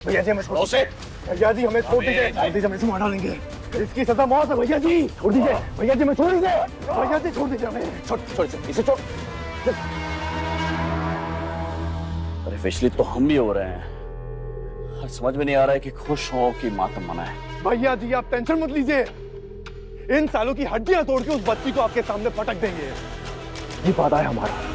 भैया जी हमें छोड़ दीजिए, भैया जी हमें छोड़ दीजिए, हम इसे मार डालेंगे, इसकी सजा मौत है। भैया जी छोड़ दीजिए, भैया जी हमें छोड़ दीजिए, भैया जी छोड़ दीजिए हमें, छोड़ इसे छोड़। अरे विचलित तो हम भी हो रहे हैं, समझ में नहीं आ रहा है कि खुश हो कि मातम मनाए। भैया जी आप टेंशन मत लीजिए, इन सालों की हड्डियां तोड़ के उस बच्ची को आपके सामने पटक देंगे, ये वादा है हमारा।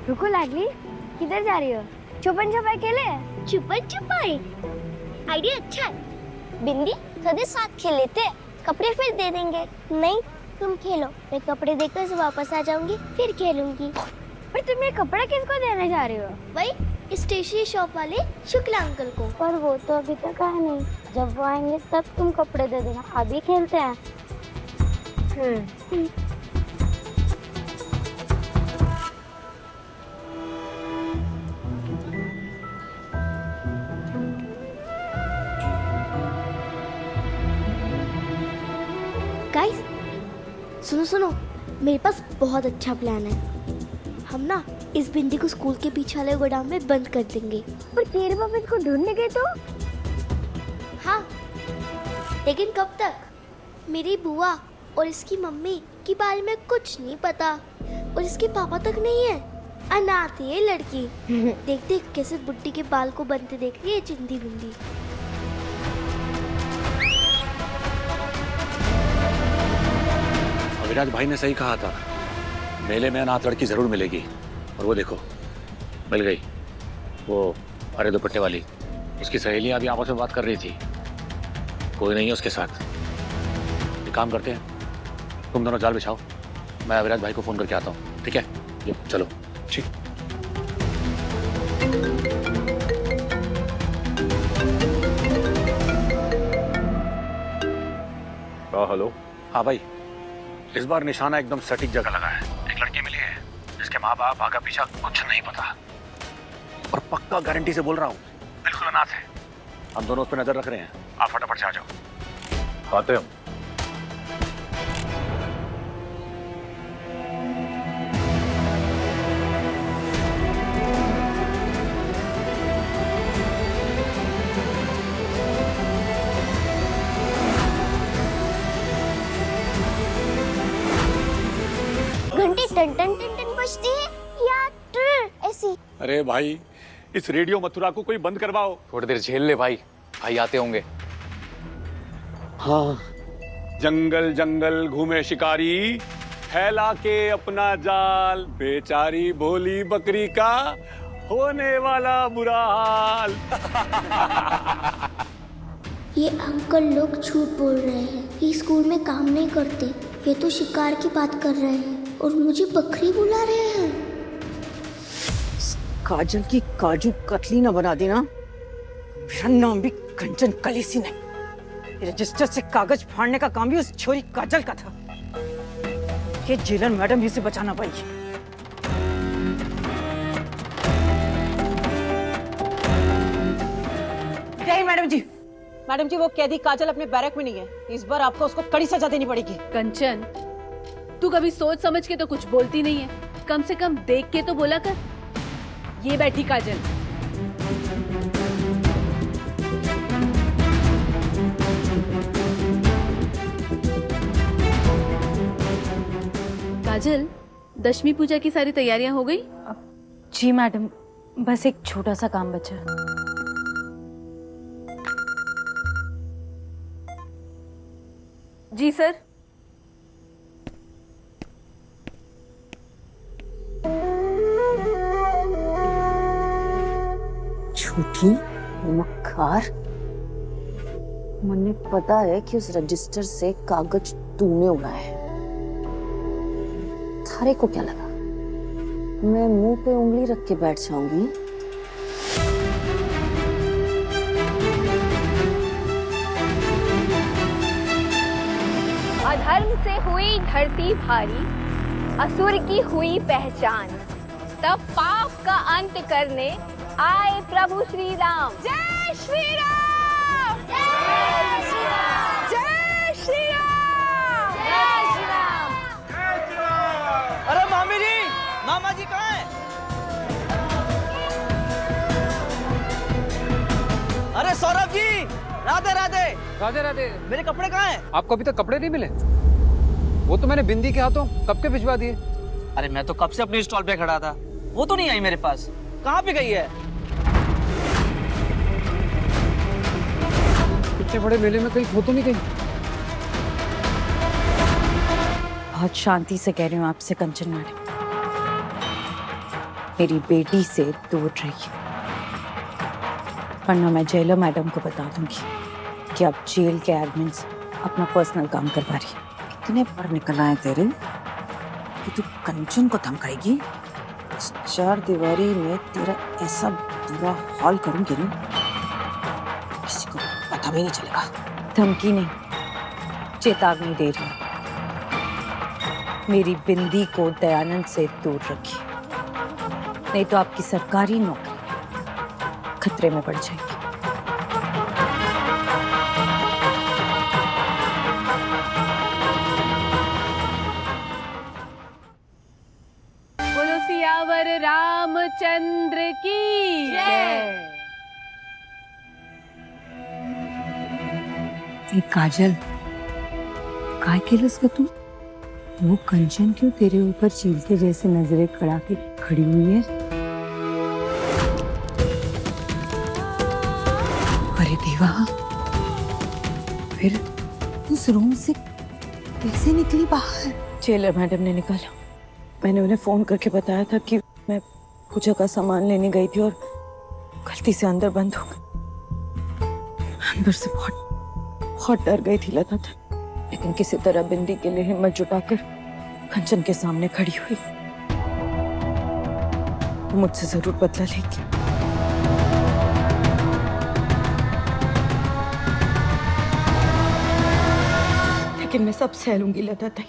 रुको लाडली, किधर जा रही हो? छुपन छुपाई खेले? छुपन छुपाई आइडिया अच्छा है। बिंदी सदे साथ खेल लेते हैं, कपड़े फिर दे देंगे। नहीं तुम खेलो, मैं कपड़े देकर वापस आ जाऊंगी फिर खेलूंगी। पर तुम ये कपड़ा किसको देने जा रही हो? वही स्टेशनरी शॉप वाले शुक्ला अंकल को। पर वो तो अभी तक आए नहीं, जब वो आएंगे तब तुम कपड़े दे देना, अभी खेलते हैं। गाइस सुनो सुनो, मेरे पास बहुत अच्छा प्लान है। हम ना इस बिंदी को स्कूल के पीछे वाले गोदाम में बंद कर देंगे। पर तेरे पापा इसको ढूंढने गए तो? हाँ, लेकिन कब तक? मेरी बुआ और इसकी मम्मी के बारे में कुछ नहीं पता, और इसके पापा तक नहीं है। अनाथ है ये लड़की। देख देख कैसे बुड्ढी के बाल को बनते देख रही है चिंदी बिंदी। अविनाश भाई ने सही कहा था, मेले में अनाथ लड़की जरूर मिलेगी। और वो देखो मिल गई, वो हरे दुपट्टे वाली। उसकी सहेलियां अभी आपस में बात कर रही थी, कोई नहीं है उसके साथ। एक काम करते हैं, तुम दोनों जाल बिछाओ, मैं अविनाश भाई को फोन करके आता हूँ, ठीक है? ये चलो। ठीक। हेलो। हाँ भाई, इस बार निशाना एकदम सटीक जगह लगा है। एक लड़की मिली है जिसके माँ बाप आगा पीछा कुछ नहीं पता, और पक्का गारंटी से बोल रहा हूँ बिल्कुल अनाथ है। हम दोनों उस पर नजर रख रहे हैं, आप फटाफट से आ जाओ। आते हम। घंटी टन टन टन टन बजती है या ट्र ऐसी। अरे भाई, इस रेडियो मथुरा को कोई बंद करवाओ। थोड़ी देर झेल ले भाई, भाई आते होंगे। हाँ, जंगल जंगल घूमे शिकारी, फैला के अपना जाल, बेचारी भोली बकरी का होने वाला बुरा हाल। ये अंकल लोग झूठ बोल रहे हैं, ये स्कूल में काम नहीं करते। ये तो शिकार की बात कर रहे हैं और मुझे बकरी बुला रहे हैं। काजल की काजू कतली ना बना देना। मेरा नाम भी कंचन कलेसी नहीं। रजिस्टर से कागज फाड़ने का काम भी उस छोरी काजल का था। ये जेलर मैडम ही से बचाना पाई। मैडम जी वो कैदी काजल अपने बैरक में नहीं है। इस बार आपको उसको कड़ी सजा देनी पड़ेगी। कंचन, तू कभी सोच समझ के तो कुछ बोलती नहीं है, कम से कम देख के तो बोला कर। ये बैठी काजल। काजल, दशमी पूजा की सारी तैयारियां हो गई? जी मैडम, बस एक छोटा सा काम बचा। जी सर। झूठी मक्कार, मुझे पता है कि उस रजिस्टर से कागज तूने उड़ाया है। थारे को क्या लगा मैं मुंह पे उंगली रख के बैठ जाऊंगी? अधर्म से हुई धरती भारी, असुर की हुई पहचान, तब पाप का अंत करने आए प्रभु श्री राम। जय श्री राम। जय श्री राम। जय श्री राम। जय श्री राम। अरे मामी जी, मामा जी कहाँ हैं? अरे सौरभ जी, राधे राधे। राधे राधे। मेरे कपड़े कहाँ हैं? आपको अभी तक कपड़े नहीं मिले? वो तो मैंने बिंदी के हाथों कब के भिजवा दिए। अरे मैं तो कब से अपनी स्टॉल पे खड़ा था, वो तो नहीं आई मेरे पास। कहाँ पे गई है? इतने बड़े मेले में कहीं खो तो नहीं गई? बहुत शांति से कह रही हूँ आपसे कंचन मैडम, मेरी बेटी से दूर रहिए, वरना मैं जेलर मैडम को बता दूंगी कि आप जेल के एडमिन से अपना पर्सनल काम करवा रही है। कितने पढ़ निकल आए तेरे कि तू कंचन को धमकाएगी? इस 4 दीवारी में तेरा ऐसा बुरा हाल करूंगी ना, किसी को पता भी नहीं चलेगा। धमकी नहीं, चेतावनी दे रही हूँ। मेरी बिंदी को दयानंद से दूर रखिए, नहीं तो आपकी सरकारी नौकरी खतरे में पड़ जाएगी। बोलो सियावर रामचंद्र की जय। काजल, काय केलंस का तू? वो कंचन क्यों तेरे ऊपर चील के जैसे नजरें कड़ा के खड़ी हुई है? अरे देवा, फिर उस रूम से कैसे निकली बाहर? जेलर मैडम ने निकाला। मैंने उन्हें फोन करके बताया था कि मैं पूजा का सामान लेने गई थी और गलती से अंदर बंद हो गई। अंदर से बहुत डर गई थी लता, लेकिन किसी तरह बिंदी के लिए हिम्मत जुटाकर कंचन के सामने खड़ी हुई। वो मुझसे जरूर बदला लेगी। लेकिन मैं सब सह लूंगी लता ताई,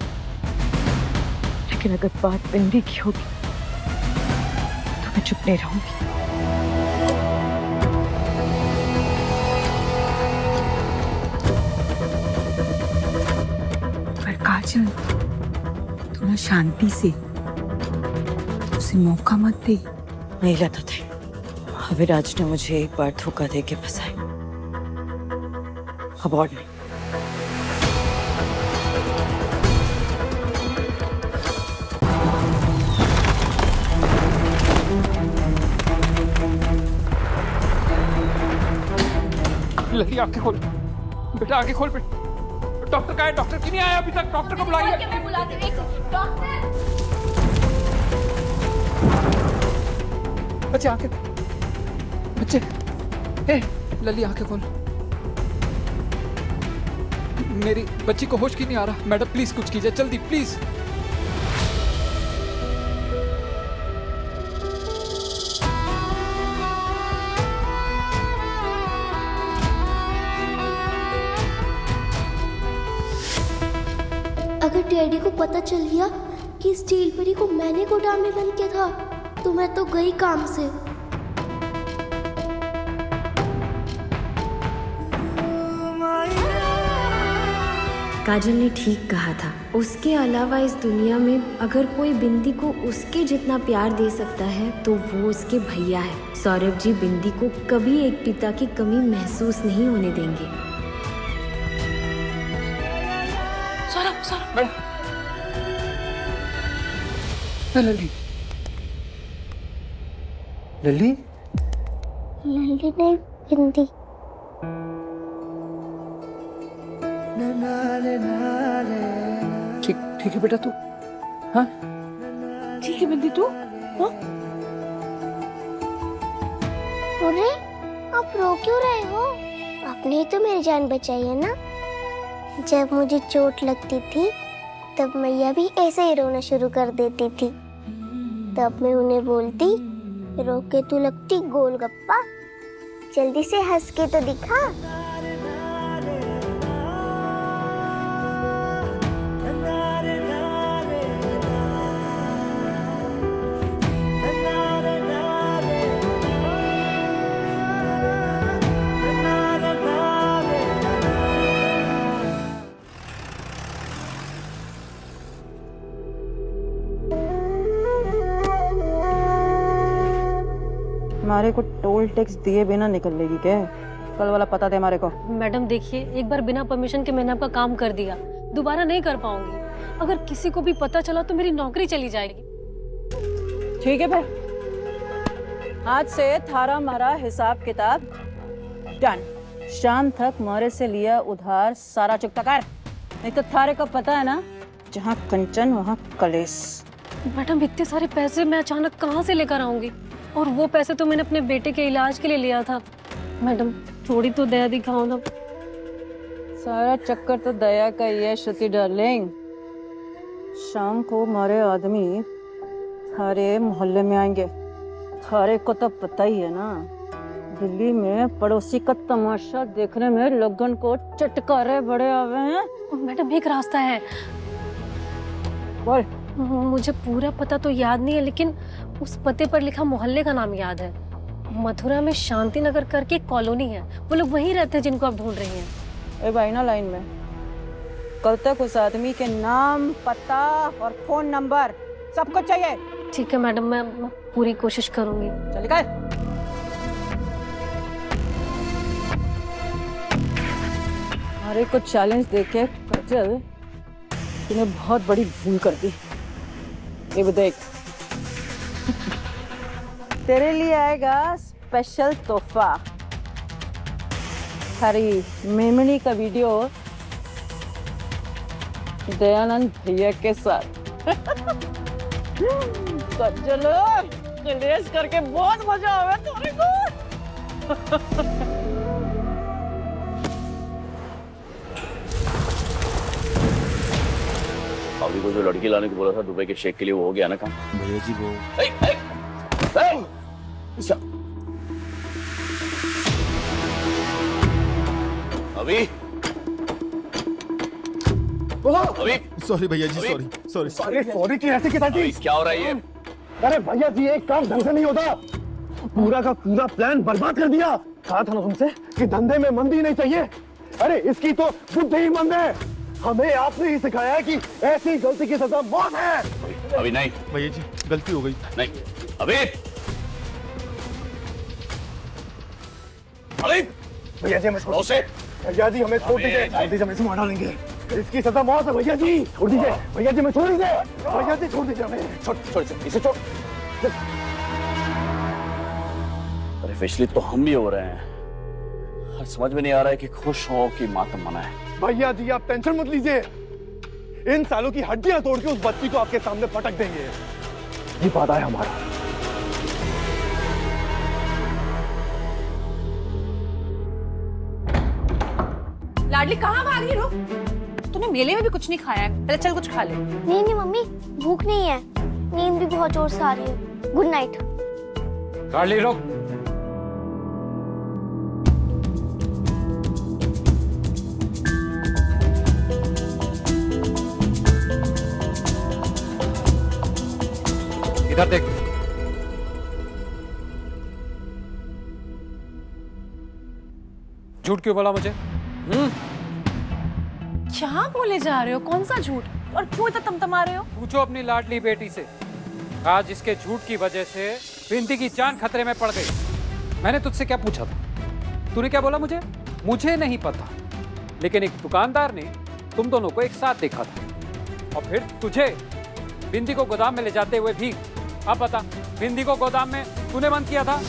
लेकिन अगर बात बिंदी की होगी तो मैं चुप नहीं रहूंगी। पर काजल, थोड़ा शांति से उसे मौका मत दे। नहीं लता ताई, अविराज ने मुझे एक बार धोखा दे के फंसाया, अब और नहीं। लड़की आंखें खोल बेटा, आंखें खोल बेटा। डॉक्टर कहाँ है? डॉक्टर क्यों नहीं आया अभी तक? डॉक्टर को बुलाइए। मैं बुलाती हूँ। डॉक्टर, बच्चे आंखें, बच्चे, ए लली आंखें खोल। मेरी बच्ची को होश क्यों नहीं आ रहा? मैडम प्लीज कुछ कीजिए जल्दी, प्लीज। अगर डैडी को पता चल गया कि इस जेल परी को मैंने गोदाम में बंद किया था, तो मैं तो गई काम से। काजल ने ठीक कहा था। उसके अलावा इस दुनिया में अगर कोई बिंदी को उसके जितना प्यार दे सकता है तो वो उसके भैया है। सौरभ जी बिंदी को कभी एक पिता की कमी महसूस नहीं होने देंगे। मैडम, लली, लली, लल्ली नहीं, बिंदी। ठीक ठीक है बेटा, तू हाँ ठीक है बिंदी, तू हाँ? अरे आप रो क्यों रहे हो? आपने ही तो मेरी जान बचाई है ना। जब मुझे चोट लगती थी तब मैया भी ऐसे ही रोना शुरू कर देती थी। तब मैं उन्हें बोलती, रो के तू लगती गोलगप्पा, जल्दी से हंस के तो दिखा। तुम्हारे को टोल टैक्स दिए बिना निकल लेगी क्या? कल वाला पता दे हमारे को। मैडम देखिए, एक बार बिना परमिशन के मैंने आपका काम कर दिया, दोबारा नहीं कर पाऊंगी। अगर किसी को भी पता चला तो मेरी नौकरी चली जाएगी। ठीक है फिर, आज से थारा मारा हिसाब किताब डन। शाम तक मोरे से लिया उधार सारा चुकता कर, नहीं तो थारे को पता है ना, जहाँ कंचन वहाँ कलेश। मैडम इतने सारे पैसे मैं अचानक कहाँ से लेकर आऊंगी? और वो पैसे तो मैंने अपने बेटे के इलाज के लिए लिया था। मैडम थोड़ी तो दया दिखाओ ना। सारा चक्कर तो दया का ही है श्रुति डार्लिंग। शाम को हमारे आदमी थारे मोहल्ले में आएंगे। थारे को तो पता ही है ना, दिल्ली में पड़ोसी का तमाशा देखने में लोगन को चटकारे बड़े आवे हैं। मैडम एक रास्ता है। बोल। मुझे पूरा पता तो याद नहीं है, लेकिन उस पते पर लिखा मोहल्ले का नाम याद है। मथुरा में शांति नगर करके एक कॉलोनी है, वो लोग वहीं रहते हैं जिनको आप ढूंढ रही हैं। ए भाई ना लाइन में, कल तक उस आदमी के नाम, पता और फोन नंबर सब कुछ चाहिए। ठीक है मैडम, मैं पूरी कोशिश करूंगी। चल कर। हमारे को चैलेंज देके काजल तूने बहुत बड़ी भूल कर दी। ये देख, तेरे लिए आएगा स्पेशल तोहफा। हरी मेमनी का वीडियो दयानंद भैया के साथ। चलो कलेश करके बहुत मजा आवे तुम्हारे को। अभी को जो लड़की लाने को बोला था दुबई के शेख के लिए, वो हो गया ना काम? भैया जी वो अभी सॉरी भैया जी, सॉरी। सॉरी की ऐसे क्या हो रहा है ये? अरे भैया जी, एक काम ढंग से नहीं होता। पूरा का पूरा प्लान बर्बाद कर दिया। कहा था ना तुमसे कि धंधे में मंदी नहीं चाहिए। अरे इसकी तो बुद्धि ही मंद है। हमें आपने ही सिखाया है कि ऐसी गलती की सजा मौत है। अभी नहीं भैया जी, गलती हो गई। नहीं अभी भैया जी हमें छोड़ दीजिए। भैया जी हमें छोड़ दीजिए, हमें से मार डालेंगे। इसकी सजा मौत है भैया जी, छोड़ दीजिए। भैया जी हमें छोड़ दीजिए। भैया जी छोड़ दीजिए हमें। छोड़ इसे छोड़। अरे फिसली तो हम भी हो रहे हैं। समझ में नहीं आ रहा है कि खुश हो कि मातम मना है। भैया जी आप टेंशन मत लीजिए, इन सालों की हड्डियां तोड़ के उस बच्ची को आपके सामने पटक देंगे। ये वादा है हमारा। लाडली कहाँ भाग रही हो? तूने मेले में भी कुछ नहीं खाया है, पहले चल कुछ खा ले। नहीं मम्मी, भूख नहीं है, नींद भी बहुत जोर से आ रही है। Good night. लाडली रुक। इधर देख। झूठ क्यों बोला मुझे? क्या बोले जा रहे हो? कौन सा झूठ? और क्यों इतना तमतमा रहे हो? पूछो अपनी लाडली बेटी से। आज इसके झूठ की वजह से बिंदी की जान खतरे में पड़ गई। मैंने तुझसे क्या पूछा था? तूने क्या बोला मुझे? मुझे नहीं पता, लेकिन एक दुकानदार ने तुम दोनों को एक साथ देखा था और फिर तुझे बिंदी को गोदाम में ले जाते हुए भी। अब बता, बिंदी को गोदाम में तूने बंद किया था?